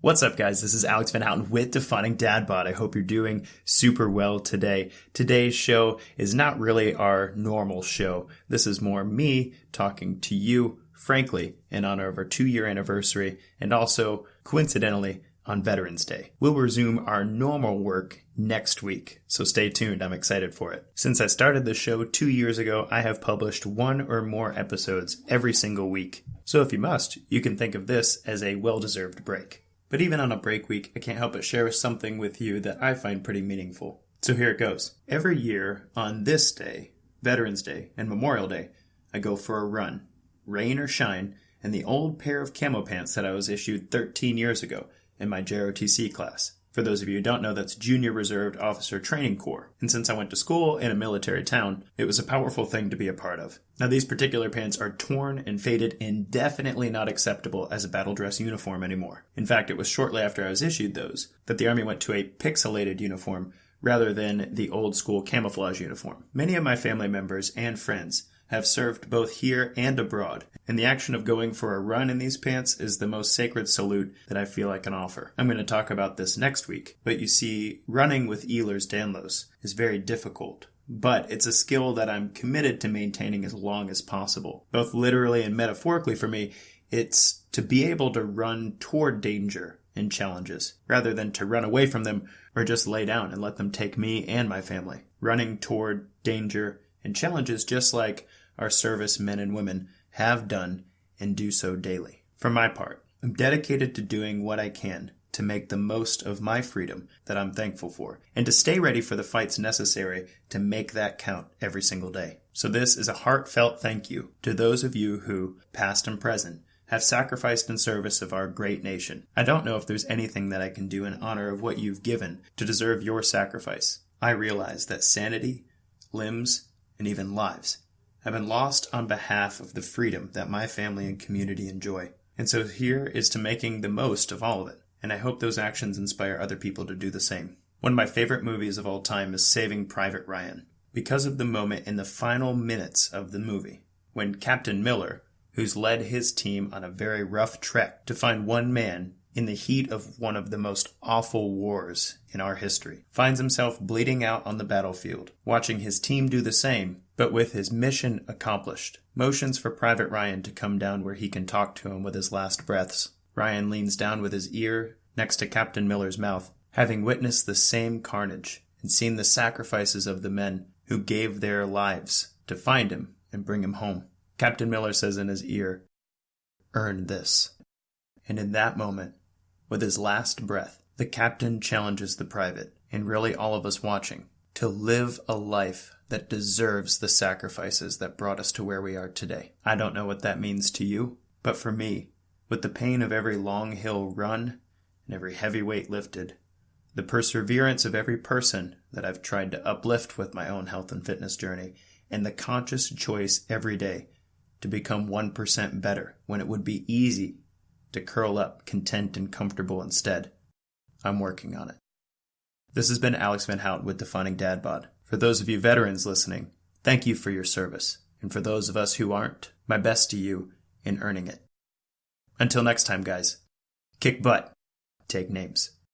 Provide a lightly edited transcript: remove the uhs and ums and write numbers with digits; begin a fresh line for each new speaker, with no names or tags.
What's up, guys? This is Alex VanHouten with Defining Dadbod. I hope you're doing super well today. Today's show is not really our normal show. This is more me talking to you, frankly, in honor of our 2-year anniversary and also, coincidentally, on Veterans Day. We'll resume our normal work next week, so stay tuned. I'm excited for it. Since I started the show 2 years ago, I have published 1 or more episodes every single week. So if you must, you can think of this as a well-deserved break. But even on a break week, I can't help but share something with you that I find pretty meaningful. So here it goes. Every year on this day, Veterans Day and Memorial Day, I go for a run, rain or shine, in the old pair of camo pants that I was issued 13 years ago in my JROTC class. For those of you who don't know, that's Junior Reserved Officer Training Corps. And since I went to school in a military town, it was a powerful thing to be a part of. Now, these particular pants are torn and faded and definitely not acceptable as a battle dress uniform anymore. In fact, it was shortly after I was issued those that the Army went to a pixelated uniform rather than the old school camouflage uniform. Many of my family members and friends have served both here and abroad, and the action of going for a run in these pants is the most sacred salute that I feel I can offer. I'm going to talk about this next week, but you see, running with Ehlers-Danlos is very difficult, but it's a skill that I'm committed to maintaining as long as possible. Both literally and metaphorically for me, it's to be able to run toward danger and challenges, rather than to run away from them or just lay down and let them take me and my family. Running toward danger and challenges just like our service men and women have done and do so daily. For my part, I'm dedicated to doing what I can to make the most of my freedom that I'm thankful for, and to stay ready for the fights necessary to make that count every single day. So this is a heartfelt thank you to those of you who, past and present, have sacrificed in service of our great nation. I don't know if there's anything that I can do in honor of what you've given to deserve your sacrifice. I realize that sanity, limbs, and even lives have been lost on behalf of the freedom that my family and community enjoy. And so here is to making the most of all of it. And I hope those actions inspire other people to do the same. One of my favorite movies of all time is Saving Private Ryan, because of the moment in the final minutes of the movie when Captain Miller, who's led his team on a very rough trek to find one man in the heat of one of the most awful wars in our history, finds himself bleeding out on the battlefield, watching his team do the same, but with his mission accomplished. Motions for Private Ryan to come down where he can talk to him with his last breaths. Ryan leans down with his ear next to Captain Miller's mouth, having witnessed the same carnage and seen the sacrifices of the men who gave their lives to find him and bring him home. Captain Miller says in his ear, "Earn this." And in that moment, with his last breath, the captain challenges the private, and really all of us watching, to live a life that deserves the sacrifices that brought us to where we are today. I don't know what that means to you, but for me, with the pain of every long hill run and every heavy weight lifted, the perseverance of every person that I've tried to uplift with my own health and fitness journey, and the conscious choice every day to become 1% better when it would be easy to curl up content and comfortable instead, I'm working on it. This has been Alex VanHouten with Defining Dadbod. For those of you veterans listening, thank you for your service. And for those of us who aren't, my best to you in earning it. Until next time, guys, kick butt, take names.